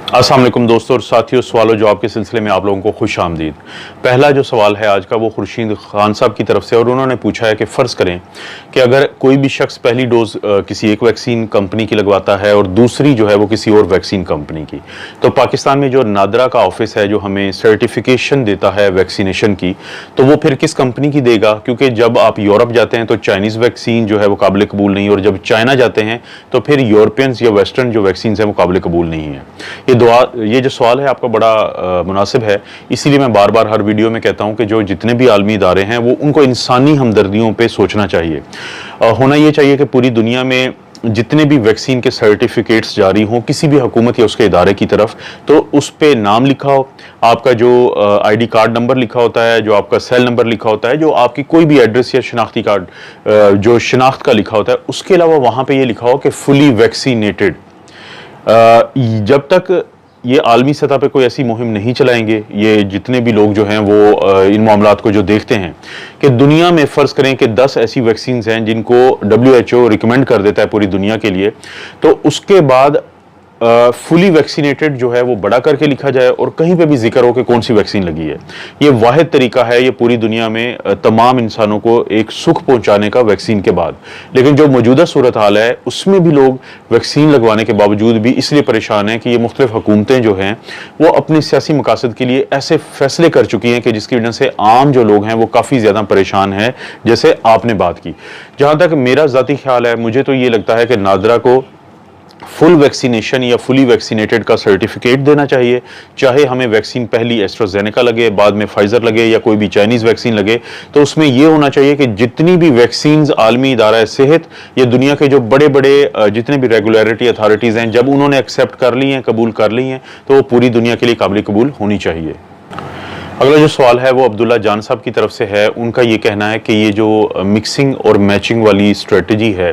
अस्सलाम वालेकुम दोस्तों और साथियों, सवाल और जवाब के सिलसिले में आप लोगों को खुश आमदीद। पहला जो सवाल है आज का वो खुर्शीद खान साहब की तरफ से, और उन्होंने पूछा है कि फ़र्ज़ करें कि अगर कोई भी शख्स पहली डोज़ किसी एक वैक्सीन कंपनी की लगवाता है और दूसरी जो है वो किसी और वैक्सीन कंपनी की, तो पाकिस्तान में जो नादरा का ऑफिस है जो हमें सर्टिफिकेशन देता है वैक्सीनेशन की, तो वो फिर किस कंपनी की देगा? क्योंकि जब आप यूरोप जाते हैं तो चाइनीज़ वैक्सीन जो है वो काबिल कबूल नहीं, और जब चाइना जाते हैं तो फिर यूरोपियंस या वेस्टर्न जो वैक्सीन है वो काबिल कबूल नहीं है। ये जो सवाल है आपका बड़ा मुनासिब है, इसीलिए मैं बार बार हर वीडियो में कहता हूं कि जो जितने भी आलमी इदारे हैं वो उनको इंसानी हमदर्दियों पे सोचना चाहिए। होना ये चाहिए कि पूरी दुनिया में जितने भी वैक्सीन के सर्टिफिकेट्स जारी हों किसी भी हुकूमत या उसके इदारे की तरफ, तो उस पे नाम लिखा हो, आपका जो आईडी कार्ड नंबर लिखा होता है, जो आपका सेल नंबर लिखा होता है, जो आपकी कोई भी एड्रेस या शनाख्ती कार्ड जो शनाख्त का लिखा होता है, उसके अलावा वहाँ पे ये लिखा हो कि फुली वैक्सीनेटेड। जब तक ये आलमी सतह पे कोई ऐसी मुहिम नहीं चलाएंगे, ये जितने भी लोग जो हैं वो इन मामलात को जो देखते हैं कि दुनिया में फ़र्ज़ करें कि 10 ऐसी वैक्सीन हैं जिनको WHO रिकमेंड कर देता है पूरी दुनिया के लिए, तो उसके बाद फुली वैक्सीनेटेड जो है वो बड़ा करके लिखा जाए और कहीं पे भी जिक्र हो कि कौन सी वैक्सीन लगी है। ये वाहिद तरीका है ये पूरी दुनिया में तमाम इंसानों को एक सुख पहुंचाने का वैक्सीन के बाद। लेकिन जो मौजूदा सूरत हाल है उसमें भी लोग वैक्सीन लगवाने के बावजूद भी इसलिए परेशान हैं कि ये मुख्तलिफ हुकूमतें जो हैं वो अपने सियासी मकासद के लिए ऐसे फैसले कर चुकी हैं कि जिसकी वजह से आम जो लोग हैं वो काफ़ी ज़्यादा परेशान हैं, जैसे आपने बात की। जहाँ तक मेरा ज़ाती ख्याल है, मुझे तो ये लगता है कि नादरा को फुल वैक्सीनेशन या फुली वैक्सीनेटेड का सर्टिफिकेट देना चाहिए। चाहे हमें वैक्सीन पहली एस्ट्राजेनेका लगे, बाद में फाइजर लगे या कोई भी चाइनीज़ वैक्सीन लगे, तो उसमें यह होना चाहिए कि जितनी भी वैक्सीन आलमी इदारा सेहत या दुनिया के जो बड़े बड़े जितने भी रेगुलेटरी अथॉरिटीज़ हैं, जब उन्होंने एक्सेप्ट कर ली हैं, कबूल कर ली हैं, तो वो पूरी दुनिया के लिए काबिल कबूल होनी चाहिए। अगला जो सवाल है वो अब्दुल्ला जान साहब की तरफ से है। उनका ये कहना है कि ये जो मिक्सिंग और मैचिंग वाली स्ट्रेटजी है,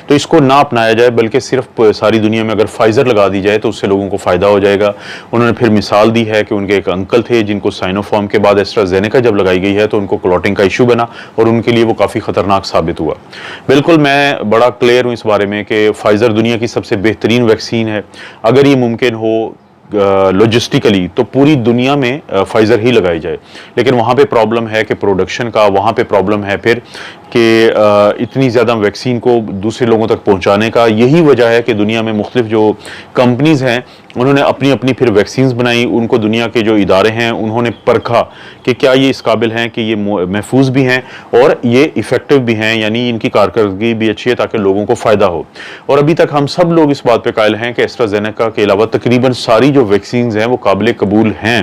तो इसको ना अपनाया जाए, बल्कि सिर्फ सारी दुनिया में अगर फाइजर लगा दी जाए तो उससे लोगों को फ़ायदा हो जाएगा। उन्होंने फिर मिसाल दी है कि उनके एक अंकल थे जिनको साइनोफार्म के बाद एस्ट्राजेनेका जब लगाई गई है तो उनको क्लॉटिंग का इशू बना और उनके लिए वो काफ़ी ख़तरनाक साबित हुआ। बिल्कुल मैं बड़ा क्लियर हूँ इस बारे में कि फ़ाइज़र दुनिया की सबसे बेहतरीन वैक्सीन है। अगर ये मुमकिन हो लॉजिस्टिकली तो पूरी दुनिया में फाइजर ही लगाई जाए, लेकिन वहाँ पे प्रॉब्लम है कि प्रोडक्शन का, वहाँ पे प्रॉब्लम है फिर कि इतनी ज़्यादा वैक्सीन को दूसरे लोगों तक पहुँचाने का। यही वजह है कि दुनिया में मुख्तलिफ जो कंपनीज़ हैं उन्होंने अपनी अपनी फिर वैक्सीन्स बनाई, उनको दुनिया के जो इदारे हैं उन्होंने परखा कि क्या ये इस काबिल हैं कि ये महफूज भी हैं और ये इफ़ेक्टिव भी हैं, यानी इनकी कारकर्दगी भी अच्छी है ताकि लोगों को फ़ायदा हो। और अभी तक हम सब लोग इस बात पे कायल हैं कि एस्ट्राजेनेका के अलावा तकरीबन सारी जो वैक्सीन हैं वो काबिल कबूल हैं,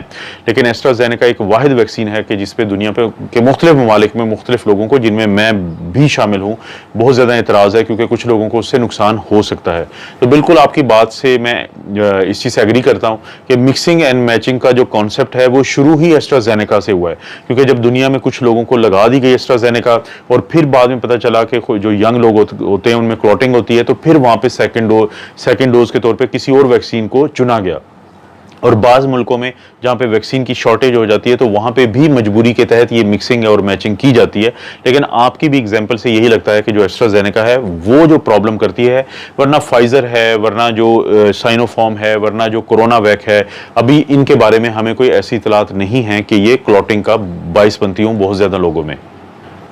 लेकिन एस्ट्राजेनेका एक वाहिद वैक्सीन है कि जिस पे दुनिया पे के मुख्तलिफ ममालिक में मुख्तलिफ लोगों को, जिनमें मैं भी शामिल हूँ, बहुत ज़्यादा एतराज़ है क्योंकि कुछ लोगों को उससे नुकसान हो सकता है। तो बिल्कुल आपकी बात से मैं इस चीज़ से एग्री करता हूँ कि मिक्सिंग एंड मैचिंग का जो कॉन्सेप्ट है वो शुरू ही एस्ट्राजेनेका से हुआ है, क्योंकि जब दुनिया में कुछ लोगों को लगा दी गई एस्ट्राजेनेका और फिर बाद में पता चला कि जो यंग लोग होते हैं उनमें क्लॉटिंग होती है, तो फिर वहाँ पे सेकेंड डोज के तौर पे किसी और वैक्सीन को चुना गया। और बाज़ मुल्कों में जहाँ पे वैक्सीन की शॉर्टेज हो जाती है तो वहाँ पे भी मजबूरी के तहत ये मिक्सिंग और मैचिंग की जाती है। लेकिन आपकी भी एग्जांपल से यही लगता है कि जो एस्ट्राजेनेका है वो जो प्रॉब्लम करती है, वरना फाइजर है, वरना जो साइनोफार्म है, वरना जो कोरोना वैक है, अभी इनके बारे में हमें कोई ऐसी इतलात नहीं है कि ये क्लॉटिंग का बाइस बनती हूँ बहुत ज़्यादा लोगों में।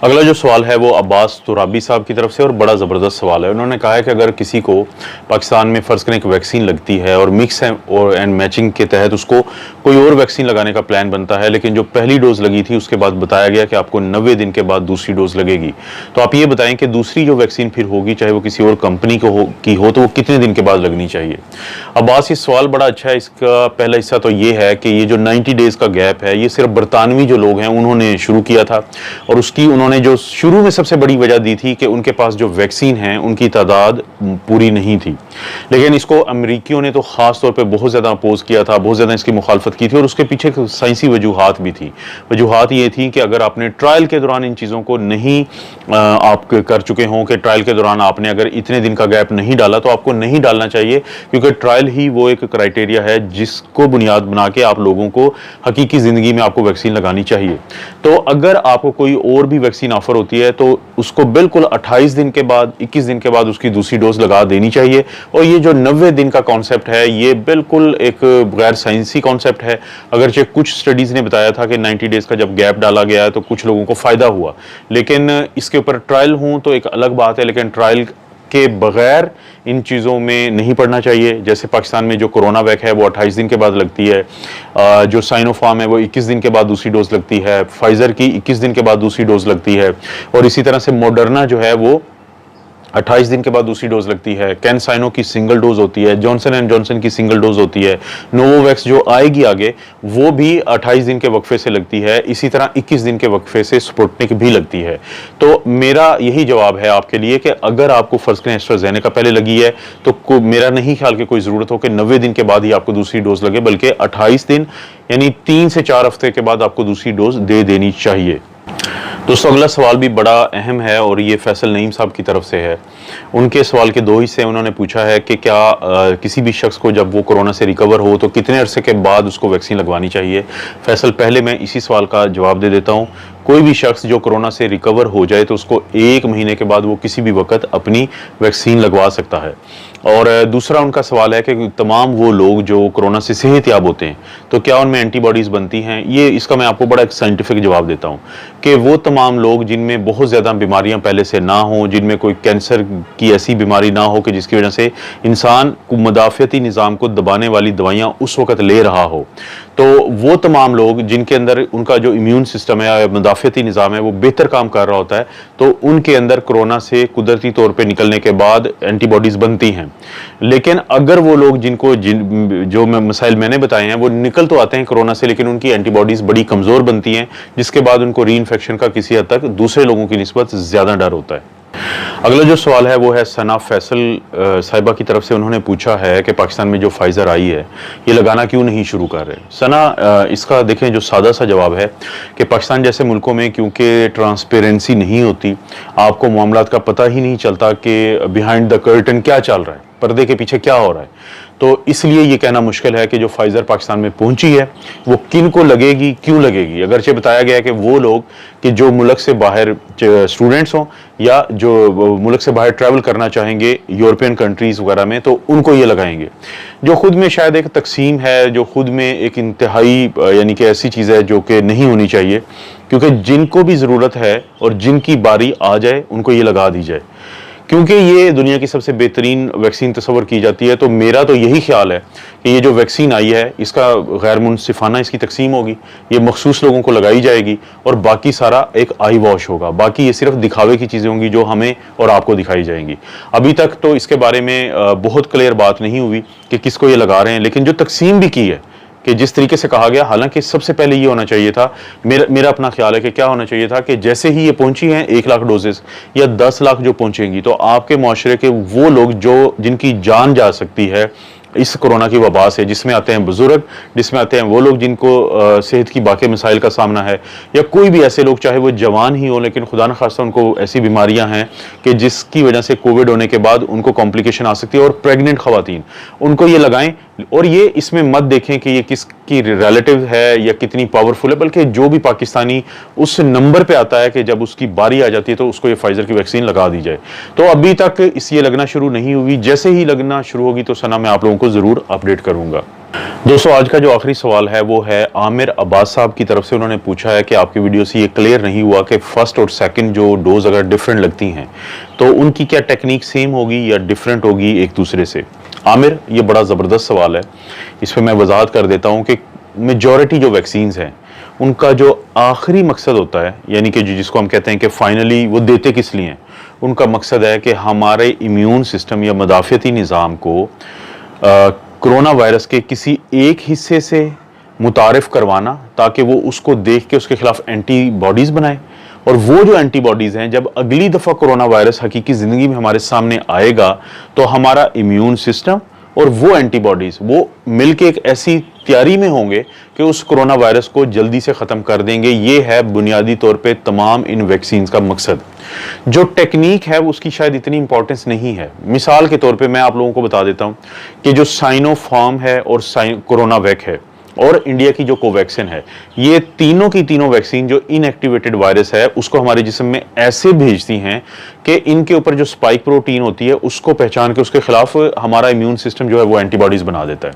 अगला जो सवाल है वो अब्बास तुराबी साहब की तरफ से, और बड़ा ज़बरदस्त सवाल है। उन्होंने कहा है कि अगर किसी को पाकिस्तान में फ़र्ज़ करें एक वैक्सीन लगती है और मिक्स और एंड मैचिंग के तहत उसको कोई और वैक्सीन लगाने का प्लान बनता है, लेकिन जो पहली डोज़ लगी थी उसके बाद बताया गया कि आपको 90 दिन के बाद दूसरी डोज़ लगेगी, तो आप ये बताएं कि दूसरी जो वैक्सीन फिर होगी, चाहे वो किसी और कंपनी की हो तो वो कितने दिन के बाद लगनी चाहिए? अब्बास, ये सवाल बड़ा अच्छा है। इसका पहला हिस्सा तो ये है कि ये जो 90 डेज़ का गैप है ये सिर्फ बरतानवी जो लोग हैं उन्होंने शुरू किया था, और उसकी उन्होंने जो शुरू में सबसे बड़ी वजह दी थी कि उनके पास जो वैक्सीन है उनकी तादाद पूरी नहीं थी। लेकिन इसको अमेरिकियों ने तो ख़ास तौर पे बहुत ज़्यादा अपोज किया था, बहुत ज़्यादा इसकी मुखालफत की थी, और उसके पीछे साइंसी वजूहात भी थी। वजूहात ये थी कि अगर आपने ट्रायल के दौरान इन चीज़ों को नहीं आप कर चुके हों, कि ट्रायल के दौरान आपने अगर इतने दिन का गैप नहीं डाला तो आपको नहीं डालना चाहिए, क्योंकि ट्रायल ही वो एक क्राइटेरिया है जिसको बुनियाद बना के आप लोगों को हकीकी ज़िंदगी में आपको वैक्सीन लगानी चाहिए। तो अगर आपको कोई और भी वैक्सीन वैक्सीन ऑफर होती है तो उसको बिल्कुल 28 दिन के बाद, 21 दिन के बाद उसकी दूसरी डोज लगा देनी चाहिए। और ये जो 90 दिन का कॉन्सेप्ट है ये बिल्कुल एक गैर साइंसी कॉन्सेप्ट है। अगरचे कुछ स्टडीज़ ने बताया था कि 90 डेज़ का जब गैप डाला गया है तो कुछ लोगों को फ़ायदा हुआ, लेकिन इसके ऊपर ट्रायल हो तो एक अलग बात है, लेकिन ट्रायल के बगैर इन चीज़ों में नहीं पड़ना चाहिए। जैसे पाकिस्तान में जो कोरोना वैक है वो 28 दिन के बाद लगती है, जो साइनोफार्म है वो 21 दिन के बाद दूसरी डोज लगती है, फाइज़र की 21 दिन के बाद दूसरी डोज लगती है, और इसी तरह से मॉडर्ना जो है वो 28 दिन के बाद दूसरी डोज लगती है। कैनसाइनो की सिंगल डोज होती है, जॉनसन एंड जॉनसन की सिंगल डोज होती है, नोवोवैक्स जो आएगी आगे वो भी 28 दिन के वक्फे से लगती है, इसी तरह 21 दिन के वक्फे से स्पुतनिक भी लगती है। तो मेरा यही जवाब है आपके लिए कि अगर आपको फर्ज करें एस्ट्राजेनेका पहले लगी है तो मेरा नहीं ख्याल कि कोई ज़रूरत हो कि 90 दिन के बाद ही आपको दूसरी डोज लगे, बल्कि 28 दिन यानी 3 से 4 हफ्ते के बाद आपको दूसरी डोज दे देनी चाहिए। दोस्तों अगला सवाल भी बड़ा अहम है और ये फैसल नईम साहब की तरफ से है। उनके सवाल के 2 हिस्से। उन्होंने पूछा है कि क्या किसी भी शख्स को जब वो कोरोना से रिकवर हो तो कितने अरसे के बाद उसको वैक्सीन लगवानी चाहिए। फैसल, पहले मैं इसी सवाल का जवाब दे देता हूँ। कोई भी शख्स जो कोरोना से रिकवर हो जाए तो उसको 1 महीने के बाद वो किसी भी वक्त अपनी वैक्सीन लगवा सकता है। और दूसरा उनका सवाल है कि तमाम वो लोग जो कोरोना से सेहतयाब होते हैं तो क्या उनमें एंटीबॉडीज़ बनती हैं। ये इसका मैं आपको बड़ा एक साइंटिफिक जवाब देता हूँ कि वो तमाम लोग जिनमें बहुत ज़्यादा बीमारियां पहले से ना हों, जिनमें कोई कैंसर की ऐसी बीमारी ना हो कि जिसकी वजह से इंसान को मुदाफ़ियती निज़ाम को दबाने वाली दवाइयाँ उस वक्त ले रहा हो, तो वो तमाम लोग जिनके अंदर उनका जो इम्यून सिस्टम है या मुदाफ़ियती निज़ाम है वो बेहतर काम कर रहा होता है, तो उनके अंदर कोरोना से कुदरती तौर पे निकलने के बाद एंटीबॉडीज़ बनती हैं। लेकिन अगर वो लोग जो मसाइल मैंने बताए हैं वो निकल तो आते हैं कोरोना से, लेकिन उनकी एंटीबॉडीज़ बड़ी कमज़ोर बनती हैं, जिसके बाद उनको री इन्फेक्शन का किसी हद तक दूसरे लोगों की निस्बत ज़्यादा डर होता है। अगला जो सवाल है वो है सना फैसल साहिबा की तरफ से। उन्होंने पूछा है कि पाकिस्तान में जो फाइज़र आई है ये लगाना क्यों नहीं शुरू कर रहे। सना, इसका देखें जो सादा सा जवाब है कि पाकिस्तान जैसे मुल्कों में क्योंकि ट्रांसपेरेंसी नहीं होती, आपको मामलात का पता ही नहीं चलता कि बिहाइंड द कर्टन क्या चल रहा है, पर्दे के पीछे क्या हो रहा है, तो इसलिए ये कहना मुश्किल है कि जो फाइज़र पाकिस्तान में पहुंची है वो किन को लगेगी, क्यों लगेगी। अगरचे बताया गया है कि वो लोग कि जो मुल्क से बाहर स्टूडेंट्स हों या जो मुल्क से बाहर ट्रैवल करना चाहेंगे यूरोपियन कंट्रीज़ वगैरह में, तो उनको ये लगाएंगे, जो खुद में शायद एक तकसीम है, जो खुद में एक इंतहाई यानी कि ऐसी चीज़ है जो कि नहीं होनी चाहिए, क्योंकि जिनको भी ज़रूरत है और जिनकी बारी आ जाए उनको ये लगा दी जाए, क्योंकि ये दुनिया की सबसे बेहतरीन वैक्सीन तस्वर की जाती है। तो मेरा तो यही ख्याल है कि ये जो वैक्सीन आई है इसका गैर मुनसिफाना इसकी तकसीम होगी, ये मखसूस लोगों को लगाई जाएगी और बाकी सारा एक आई वॉश होगा। बाकी ये सिर्फ दिखावे की चीज़ें होंगी जो हमें और आपको दिखाई जाएंगी। अभी तक तो इसके बारे में बहुत क्लियर बात नहीं हुई कि किसको ये लगा रहे हैं, लेकिन जो तकसीम भी की है कि जिस तरीके से कहा गया, हालांकि सबसे पहले ये होना चाहिए था, मेरा अपना ख्याल है कि क्या होना चाहिए था कि जैसे ही ये पहुंची हैं 1 लाख डोजेस या 10 लाख जो पहुंचेंगी, तो आपके माशरे के वो लोग जो जिनकी जान जा सकती है इस कोरोना की वबा से, जिसमें आते हैं बुजुर्ग, जिसमें आते हैं वो लोग जिनको सेहत की बाकी मसाइल का सामना है, या कोई भी ऐसे लोग चाहे वो जवान ही हो लेकिन खुदा न खास्ता उनको ऐसी बीमारियां हैं कि जिसकी वजह से कोविड होने के बाद उनको कॉम्प्लिकेशन आ सकती है, और प्रेग्नेंट खवातीन, उनको ये लगाएं। और ये इसमें मत देखें कि ये किसकी रिलेटिव है या कितनी पावरफुल है, बल्कि जो भी पाकिस्तानी उस नंबर पे आता है कि जब उसकी बारी आ जाती है तो उसको ये फाइजर की वैक्सीन लगा दी जाए। तो अभी तक इस ये लगना शुरू नहीं हुई, जैसे ही लगना शुरू होगी तो सना मैं आप लोगों को जरूर अपडेट करूंगा। दोस्तों आज का जो आखिरी सवाल है वो है आमिर अब्बास साहब की तरफ से। उन्होंने पूछा है कि आपकी वीडियो से ये क्लियर नहीं हुआ कि फर्स्ट और सेकंड जो डोज अगर डिफरेंट लगती हैं तो उनकी क्या टेक्निक सेम होगी या डिफरेंट होगी एक दूसरे से। आमिर, ये बड़ा ज़बरदस्त सवाल है, इस पर मैं वजाहत कर देता हूँ कि मेजॉरिटी जो वैक्सीन्स हैं उनका जो आखिरी मकसद होता है, यानी कि जिसको हम कहते हैं कि फाइनली वो देते किस लिए हैं, उनका मकसद है कि हमारे इम्यून सिस्टम या मदाफ़ियती निज़ाम को कोरोना वायरस के किसी एक हिस्से से मुतारिफ करवाना, ताकि वो उसको देख के उसके खिलाफ एंटीबॉडीज़ बनाए, और वो जो एंटीबॉडीज़ हैं जब अगली दफ़ा कोरोना वायरस हकीकी ज़िंदगी में हमारे सामने आएगा तो हमारा इम्यून सिस्टम और वो एंटीबॉडीज़ वो मिलके एक ऐसी तैयारी में होंगे कि उस कोरोना वायरस को जल्दी से ख़त्म कर देंगे। ये है बुनियादी तौर पे तमाम इन वैक्सीन का मकसद। जो टेक्निक है उसकी शायद इतनी इंपॉर्टेंस नहीं है। मिसाल के तौर पे मैं आप लोगों को बता देता हूँ कि जो साइनोफार्म है और कोरोना वैक है, और इंडिया की जो कोवैक्सिन है, ये तीनों की तीनों वैक्सीन जो इनएक्टिवेटेड वायरस है उसको हमारे जिस्म में ऐसे भेजती हैं कि इनके ऊपर जो स्पाइक प्रोटीन होती है उसको पहचान के उसके खिलाफ हमारा इम्यून सिस्टम जो है वो एंटीबॉडीज बना देता है।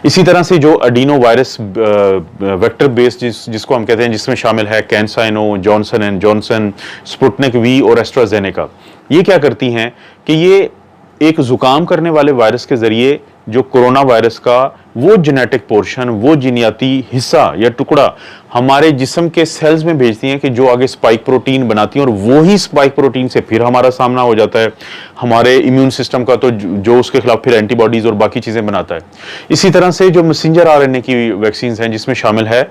इसी तरह से जो अडीनो वायरस वेक्टर बेस्ड जिसको हम कहते हैं, जिसमें शामिल है CanSino, Johnson and Johnson, Sputnik V और एस्ट्राजेनेका, ये क्या करती हैं कि ये एक जुकाम करने वाले वायरस के जरिए जो कोरोना वायरस का वो जेनेटिक पोर्शन, वो जीनियाती हिस्सा या टुकड़ा हमारे जिस्म के सेल्स में भेजती हैं कि जो आगे स्पाइक प्रोटीन बनाती हैं, और वो ही स्पाइक प्रोटीन से फिर हमारा सामना हो जाता है हमारे इम्यून सिस्टम का, तो जो उसके खिलाफ फिर एंटीबॉडीज और बाकी चीजें बनाता है। इसी तरह से जो मैसेंजर आरएनए की वैक्सीन हैं, जिसमें शामिल है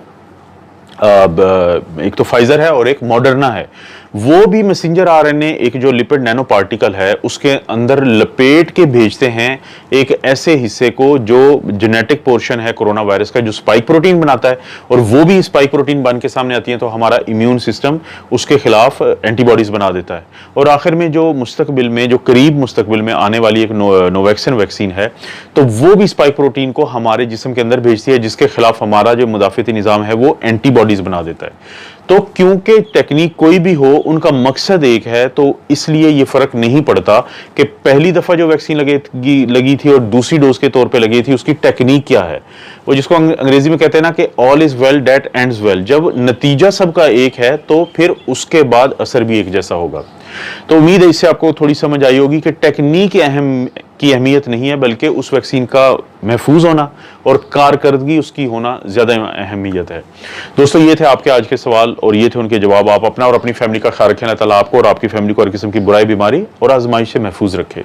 एक तो फाइजर है और एक मॉडर्ना है, वो भी मैसेंजर आरएनए एक जो लिपिड नैनो पार्टिकल है उसके अंदर लपेट के भेजते हैं एक ऐसे हिस्से को जो जेनेटिक पोर्शन है कोरोना वायरस का, जो स्पाइक प्रोटीन बनाता है, और वो भी स्पाइक प्रोटीन बन के सामने आती है तो हमारा इम्यून सिस्टम उसके खिलाफ एंटीबॉडीज बना देता है। और आखिर में जो मुस्तकबिल में, जो करीब मुस्तकबिल में आने वाली एक नोवैक्सिन वैक्सीन है, तो वो भी स्पाइक प्रोटीन को हमारे जिस्म के अंदर भेजती है, जिसके खिलाफ हमारा जो मुदाफ़ती निज़ाम है वो एंटीबॉडीज बना देता है। तो क्योंकि टेक्निक कोई भी हो, उनका मकसद एक है, तो इसलिए ये फर्क नहीं पड़ता कि पहली दफा जो वैक्सीन लगी थी और दूसरी डोज के तौर पे लगी थी, उसकी टेक्निक क्या है। वो जिसको अंग्रेजी में कहते हैं ना कि all is well that ends well, जब नतीजा सबका एक है तो फिर उसके बाद असर भी एक जैसा होगा। तो उम्मीद है इससे आपको थोड़ी समझ आई होगी कि टेक्निक की अहमियत नहीं है, बल्कि उस वैक्सीन का महफूज होना और कारकर्दगी उसकी होना ज़्यादा अहमियत है। दोस्तों, ये थे आपके आज के सवाल और ये थे उनके जवाब। आप अपना और अपनी फैमिली का ख्याल रखें। अल्लाह ताला आपको और आपकी फैमिली को हर किस्म की बुराई, बीमारी और आजमाइश से महफूज रखे।